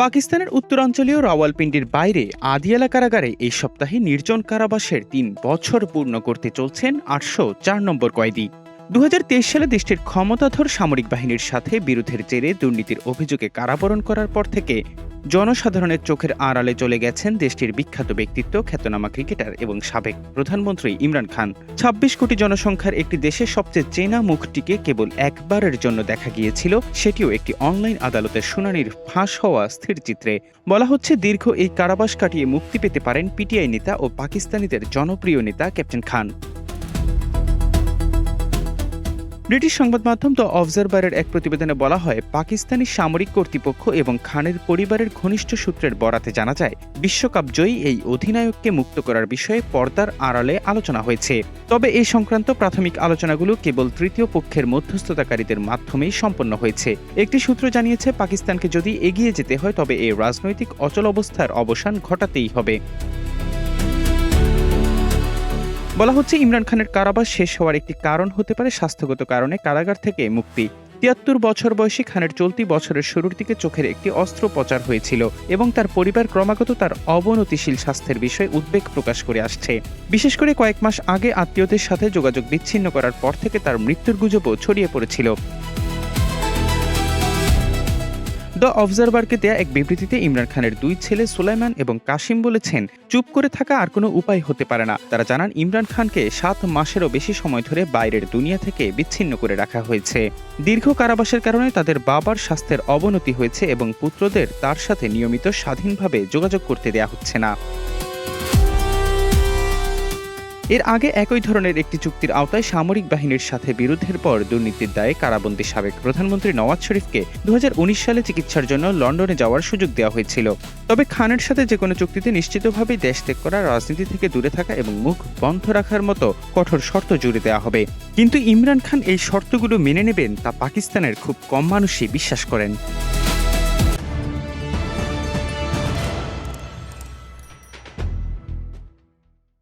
পাকিস্তানের উত্তরাঞ্চলীয় রাওয়ালপিন্ডির বাইরে আদিয়ালা কারাগারে এই সপ্তাহে নির্জন কারাবাসের ৩ বছর পূর্ণ করতে চলছেন ৮০৪ নম্বর কয়েদি। ২০২৩ সালে দেশটির ক্ষমতাধর সামরিক বাহিনীর সাথে বিরোধের জেরে দুর্নীতির অভিযোগে কারাবরণ করার পর থেকে জনসাধারণের চোখের আড়ালে চলে গেছেন দেশটির বিখ্যাত ব্যক্তিত্ব, খ্যাতনামা ক্রিকেটার এবং সাবেক প্রধানমন্ত্রী ইমরান খান। ২৬ কোটি জনসংখ্যার একটি দেশের সবচেয়ে চেনা মুখটিকে কেবল একবারের জন্য দেখা গিয়েছিল, সেটিও একটি অনলাইন আদালতের শুনানির ফাঁস হওয়া স্থিরচিত্রে। বলা হচ্ছে দীর্ঘ এই কারাবাস কাটিয়ে মুক্তি পেতে পারেন পিটিআই নেতা ও পাকিস্তানিদের জনপ্রিয় নেতা ক্যাপ্টেন খান। ব্রিটিশ সংবাদ মাধ্যম দ্য অবজারভারের এক প্রতিবেদনে বলা হয়, পাকিস্তানি সামরিক কর্তৃপক্ষ এবং খানের পরিবারের ঘনিষ্ঠ সূত্রের বরাতে জানা যায়, বিশ্বকাপ জয়ী এই অধিনায়ককে মুক্ত করার বিষয়ে পর্দার আড়ালে আলোচনা হয়েছে। তবে এই সংক্রান্ত প্রাথমিক আলোচনাগুলো কেবল তৃতীয় পক্ষের মধ্যস্থতাকারীদের মাধ্যমেই সম্পন্ন হয়েছে। একটি সূত্র জানিয়েছে, পাকিস্তানকে যদি এগিয়ে যেতে হয় তবে এই রাজনৈতিক অচলাবস্থার অবসান ঘটাতেই হবে। বলা হচ্ছে, ইমরান খানের কারাবাস শেষ হওয়ার একটি কারণ হতে পারে স্বাস্থ্যগত কারণে কারাগার থেকে মুক্তি। ৭৩ বছর বয়সী খানের চলতি বছরের শুরুর দিকে চোখের একটি অস্ত্রোপচার হয়েছিল এবং তার পরিবার ক্রমাগত তার অবনতিশীল স্বাস্থ্যের বিষয়ে উদ্বেগ প্রকাশ করে আসছে। বিশেষ করে কয়েক মাস আগে আত্মীয়দের সাথে যোগাযোগ বিচ্ছিন্ন করার পর থেকে তার মৃত্যুর গুজবও ছড়িয়ে পড়েছিল। দ্য অবজারভারকে দেয়া এক বিবৃতিতে ইমরান খানের ২ ছেলে সুলাইমান এবং কাশিম বলেছেন, চুপ করে থাকা আর কোনো উপায় হতে পারে না। তারা জানান, ইমরান খানকে ৭ মাসেরও বেশি সময় ধরে বাইরের দুনিয়া থেকে বিচ্ছিন্ন করে রাখা হয়েছে। দীর্ঘ কারাবাসের কারণে তাদের বাবার স্বাস্থ্যের অবনতি হয়েছে এবং পুত্রদের তার সাথে নিয়মিত স্বাধীনভাবে যোগাযোগ করতে দেয়া হচ্ছে না। এর আগে একই ধরনের একটি চুক্তির আওতায় সামরিক বাহিনীর সাথে বিরোধের পর দুর্নীতির দায়ে কারাবন্দী সাবেক প্রধানমন্ত্রী নওয়াজ শরীফকে ২০১৯ সালে চিকিৎসার জন্য লন্ডনে যাওয়ার সুযোগ দেওয়া হয়েছিল। তবে খানের সাথে যে কোনো চুক্তিতে নিশ্চিতভাবেই দেশ ত্যাগ করা, রাজনীতি থেকে দূরে থাকা এবং মুখ বন্ধ রাখার মতো কঠোর শর্ত জুড়ে দেওয়া হবে। কিন্তু ইমরান খান এই শর্তগুলো মেনে নেবেন তা পাকিস্তানের খুব কম মানুষই বিশ্বাস করেন।